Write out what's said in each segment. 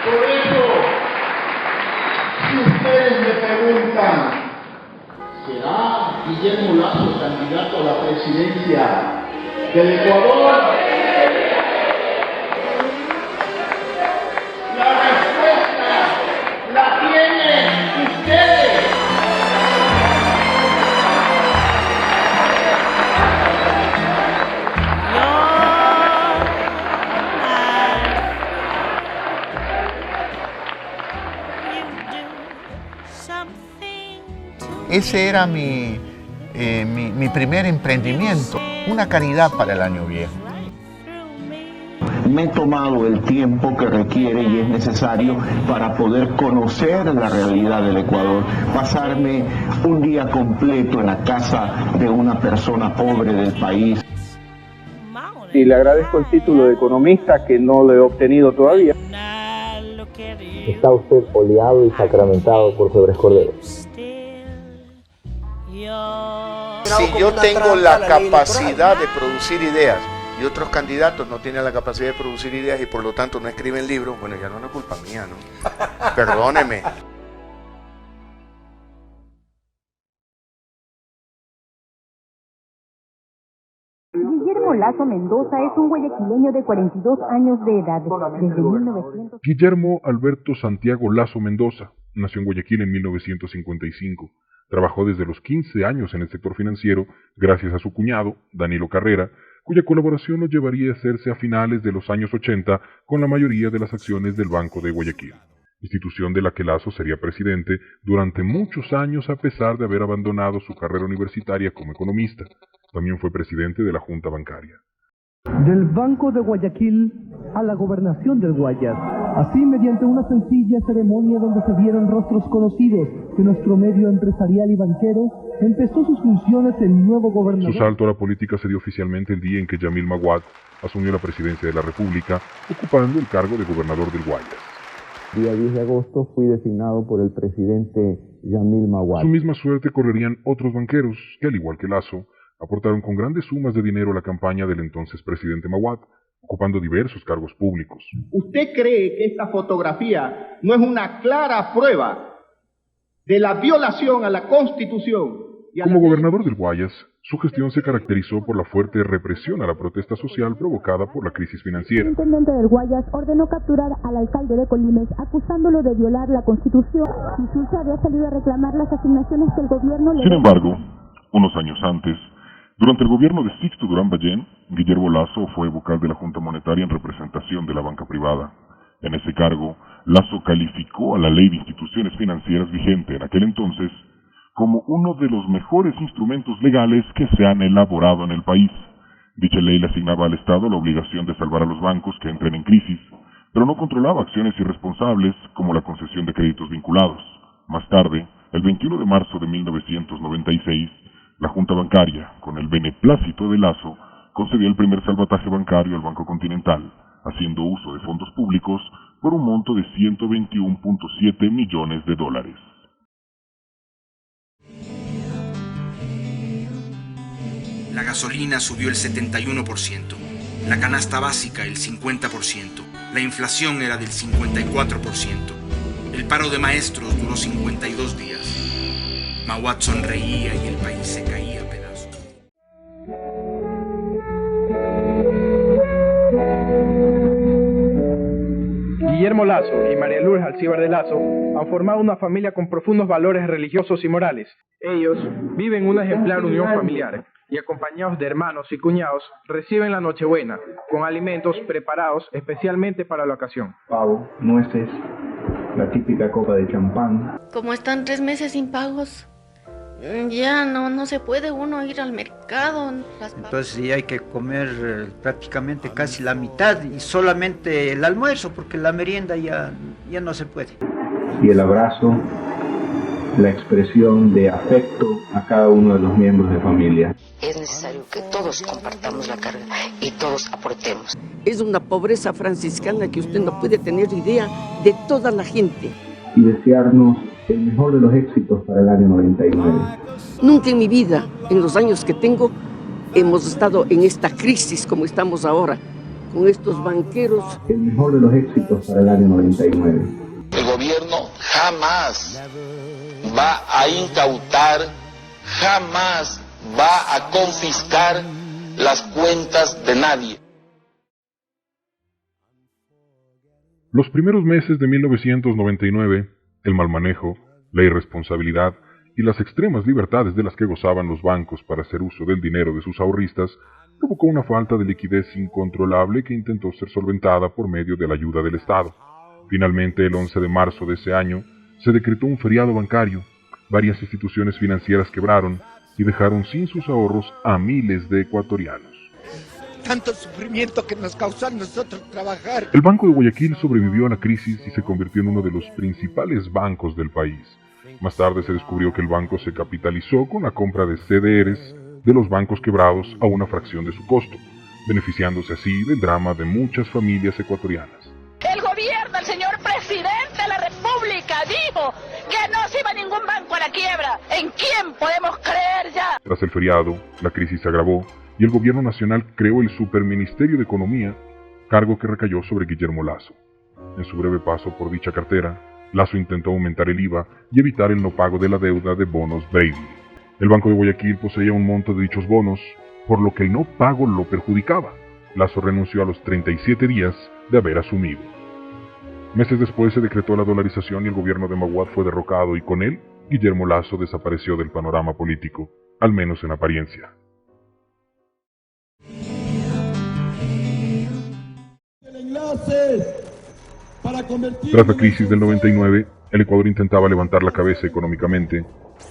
Por eso, si ustedes me preguntan, ¿será Guillermo Lasso candidato a la presidencia del Ecuador? La respuesta la tienen ustedes. Ese era mi primer emprendimiento, una caridad para el Año Viejo. Me he tomado el tiempo que requiere y es necesario para poder conocer la realidad del Ecuador, pasarme un día completo en la casa de una persona pobre del país. Y le agradezco el título de economista que no lo he obtenido todavía. Está usted oleado y sacramentado por Febres Cordero. Si yo tengo la capacidad de producir ideas y otros candidatos no tienen la capacidad de producir ideas y por lo tanto no escriben libros, bueno, ya no es culpa mía, ¿no? Perdóneme. Guillermo Lasso Mendoza es un guayaquileño de 42 años de edad. Desde 1900... Guillermo Alberto Santiago Lasso Mendoza nació en Guayaquil en 1955. Trabajó desde los 15 años en el sector financiero gracias a su cuñado, Danilo Carrera, cuya colaboración lo llevaría a hacerse a finales de los años 80 con la mayoría de las acciones del Banco de Guayaquil, institución de la que Lasso sería presidente durante muchos años a pesar de haber abandonado su carrera universitaria como economista. También fue presidente de la Junta Bancaria. Del Banco de Guayaquil a la gobernación del Guayas, así mediante una sencilla ceremonia donde se vieron rostros conocidos de nuestro medio empresarial y banquero, empezó sus funciones el nuevo gobernador. Su salto a la política se dio oficialmente el día en que Yamil Maguad asumió la presidencia de la República, ocupando el cargo de gobernador del Guayas. El día 10 de agosto fui designado por el presidente Yamil Maguad. Su misma suerte correrían otros banqueros que, al igual que Lasso, aportaron con grandes sumas de dinero a la campaña del entonces presidente Maguad, ocupando diversos cargos públicos. ¿Usted cree que esta fotografía no es una clara prueba de la violación a la Constitución? Como gobernador del Guayas, su gestión se caracterizó por la fuerte represión a la protesta social provocada por la crisis financiera. El intendente del Guayas ordenó capturar al alcalde de Colimes acusándolo de violar la Constitución y Susa había salido a reclamar las asignaciones que el gobierno le... Sin embargo, unos años antes, durante el gobierno de Sixto Durán Ballén, Guillermo Lasso fue vocal de la Junta Monetaria en representación de la banca privada. En ese cargo, Lasso calificó a la Ley de Instituciones Financieras vigente en aquel entonces como uno de los mejores instrumentos legales que se han elaborado en el país. Dicha ley le asignaba al Estado la obligación de salvar a los bancos que entren en crisis, pero no controlaba acciones irresponsables como la concesión de créditos vinculados. Más tarde, el 21 de marzo de 1996, la Junta Bancaria, con el beneplácito de Lasso, concedió el primer salvataje bancario al Banco Continental, haciendo uso de fondos públicos por un monto de $121.7 millones. La gasolina subió el 71%, la canasta básica el 50%, la inflación era del 54%, el paro de maestros duró 52 días. Maguad sonreía y el país se caía a pedazos. Guillermo Lasso y María Lourdes Alcíbar de Lasso han formado una familia con profundos valores religiosos y morales. Ellos viven una ejemplar unión familiar y acompañados de hermanos y cuñados reciben la Nochebuena con alimentos preparados especialmente para la ocasión. Pavo, nueces, la típica copa de champán. Como están 3 meses sin pagos, ya no se puede uno ir al mercado. Entonces ya hay que comer prácticamente casi la mitad y solamente el almuerzo porque la merienda ya no se puede. Y el abrazo, la expresión de afecto a cada uno de los miembros de familia. Es necesario que todos compartamos la carga y todos aportemos. Es una pobreza franciscana que usted no puede tener idea de toda la gente. Y desearnos el mejor de los éxitos para el año 99. Nunca en mi vida, en los años que tengo, hemos estado en esta crisis como estamos ahora. con estos banqueros. El mejor de los éxitos para el año 99. El gobierno jamás va a incautar, jamás va a confiscar las cuentas de nadie. Los primeros meses de 1999, el mal manejo, la irresponsabilidad y las extremas libertades de las que gozaban los bancos para hacer uso del dinero de sus ahorristas provocó una falta de liquidez incontrolable que intentó ser solventada por medio de la ayuda del Estado. Finalmente, el 11 de marzo de ese año, se decretó un feriado bancario. Varias instituciones financieras quebraron y dejaron sin sus ahorros a miles de ecuatorianos. Tanto sufrimiento que nos causó a nosotros trabajar. El Banco de Guayaquil sobrevivió a la crisis y se convirtió en uno de los principales bancos del país. Más tarde se descubrió que el banco se capitalizó con la compra de CDRs de los bancos quebrados a una fracción de su costo, beneficiándose así del drama de muchas familias ecuatorianas. El gobierno, el señor presidente de la República dijo que no se iba ningún banco a la quiebra. ¿En quién podemos creer ya? Tras el feriado, la crisis se agravó y el gobierno nacional creó el Superministerio de Economía, cargo que recayó sobre Guillermo Lasso. En su breve paso por dicha cartera, Lasso intentó aumentar el IVA y evitar el no pago de la deuda de bonos Brady. El Banco de Guayaquil poseía un monto de dichos bonos, por lo que el no pago lo perjudicaba. Lasso renunció a los 37 días de haber asumido. Meses después se decretó la dolarización y el gobierno de Maguad fue derrocado y con él, Guillermo Lasso desapareció del panorama político, al menos en apariencia. Tras la crisis del 99, el Ecuador intentaba levantar la cabeza económicamente,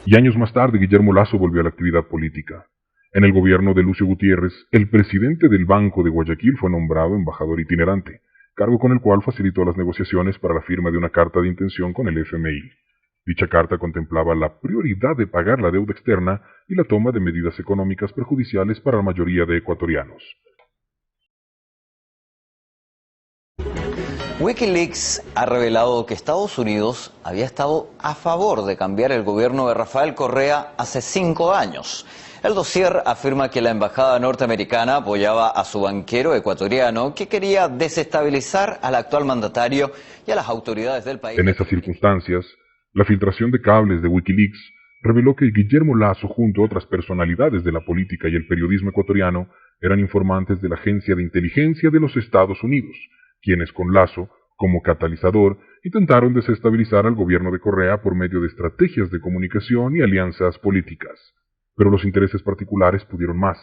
y años más tarde Guillermo Lasso volvió a la actividad política. En el gobierno de Lucio Gutiérrez, el presidente del Banco de Guayaquil fue nombrado embajador itinerante, cargo con el cual facilitó las negociaciones para la firma de una carta de intención con el FMI. Dicha carta contemplaba la prioridad de pagar la deuda externa y la toma de medidas económicas perjudiciales para la mayoría de ecuatorianos. Wikileaks ha revelado que Estados Unidos había estado a favor de cambiar el gobierno de Rafael Correa hace 5 años. El dossier afirma que la embajada norteamericana apoyaba a su banquero ecuatoriano que quería desestabilizar al actual mandatario y a las autoridades del país. En esas circunstancias, la filtración de cables de Wikileaks reveló que Guillermo Lasso, junto a otras personalidades de la política y el periodismo ecuatoriano, eran informantes de la Agencia de Inteligencia de los Estados Unidos, quienes con Lasso, como catalizador, intentaron desestabilizar al gobierno de Correa por medio de estrategias de comunicación y alianzas políticas. Pero los intereses particulares pudieron más,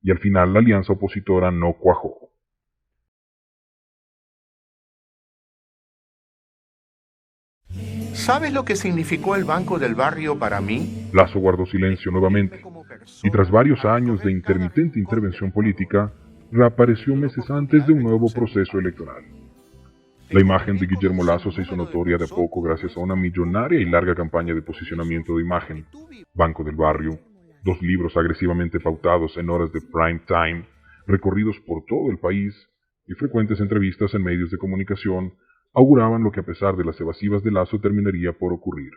y al final la alianza opositora no cuajó. ¿Sabes lo que significó el Banco del Barrio para mí? Lasso guardó silencio nuevamente, y tras varios años de intermitente intervención política, reapareció meses antes de un nuevo proceso electoral. La imagen de Guillermo Lasso se hizo notoria de a poco gracias a una millonaria y larga campaña de posicionamiento de imagen, Banco del Barrio, 2 libros agresivamente pautados en horas de prime time, recorridos por todo el país y frecuentes entrevistas en medios de comunicación auguraban lo que a pesar de las evasivas de Lasso terminaría por ocurrir,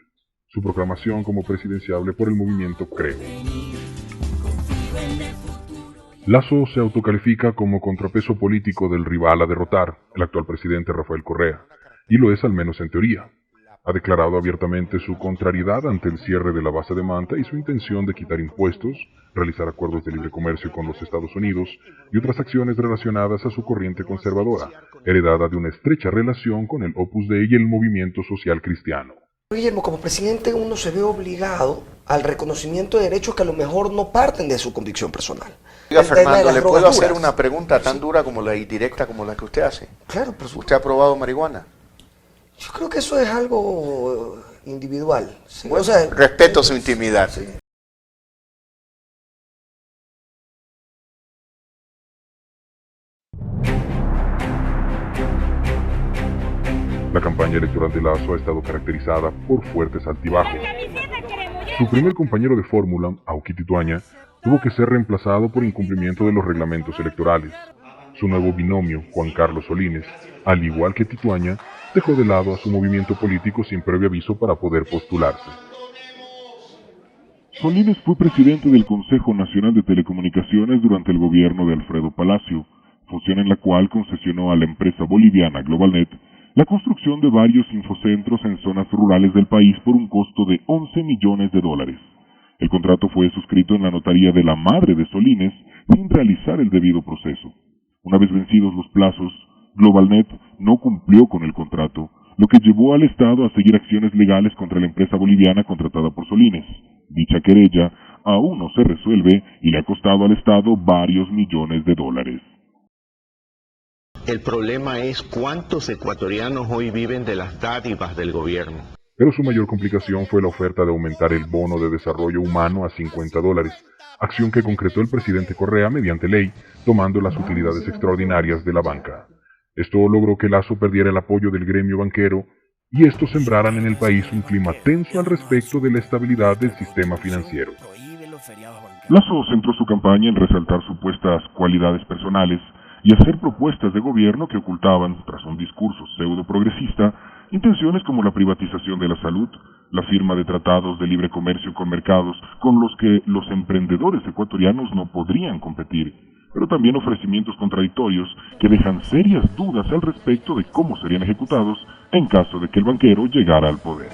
su proclamación como presidenciable por el movimiento Creo. Lasso se autocalifica como contrapeso político del rival a derrotar, el actual presidente Rafael Correa, y lo es al menos en teoría. Ha declarado abiertamente su contrariedad ante el cierre de la base de Manta y su intención de quitar impuestos, realizar acuerdos de libre comercio con los Estados Unidos y otras acciones relacionadas a su corriente conservadora, heredada de una estrecha relación con el Opus Dei y el movimiento social cristiano. Guillermo, como presidente uno se ve obligado al reconocimiento de derechos que a lo mejor no parten de su convicción personal. Oiga, Fernando, ¿le puedo hacer una pregunta tan dura como la indirecta como la que usted hace? Claro, por supuesto. ¿Usted ha probado marihuana? Yo creo que eso es algo individual. ¿Sí? Bueno, o sea, respeto su intimidad. Sí. La campaña electoral de Lasso ha estado caracterizada por fuertes altibajos. Su primer compañero de fórmula, Auqui Tituaña, tuvo que ser reemplazado por incumplimiento de los reglamentos electorales. Su nuevo binomio, Juan Carlos Solines, al igual que Tituaña, dejó de lado a su movimiento político sin previo aviso para poder postularse. Solines fue presidente del Consejo Nacional de Telecomunicaciones durante el gobierno de Alfredo Palacio. fusión en la cual concesionó a la empresa boliviana GlobalNet la construcción de varios infocentros en zonas rurales del país por un costo de $11 millones. El contrato fue suscrito en la notaría de la madre de Solines sin realizar el debido proceso. Una vez vencidos los plazos, GlobalNet no cumplió con el contrato, lo que llevó al Estado a seguir acciones legales contra la empresa boliviana contratada por Solines. Dicha querella aún no se resuelve y le ha costado al Estado varios millones de dólares. El problema es cuántos ecuatorianos hoy viven de las dádivas del gobierno. Pero su mayor complicación fue la oferta de aumentar el bono de desarrollo humano a $50, acción que concretó el presidente Correa mediante ley, tomando las utilidades extraordinarias de la banca. Esto logró que Lasso perdiera el apoyo del gremio banquero y estos sembraran en el país un clima tenso al respecto de la estabilidad del sistema financiero. Lasso centró su campaña en resaltar supuestas cualidades personales y hacer propuestas de gobierno que ocultaban, tras un discurso pseudo-progresista, intenciones como la privatización de la salud, la firma de tratados de libre comercio con mercados con los que los emprendedores ecuatorianos no podrían competir, pero también ofrecimientos contradictorios que dejan serias dudas al respecto de cómo serían ejecutados en caso de que el banquero llegara al poder.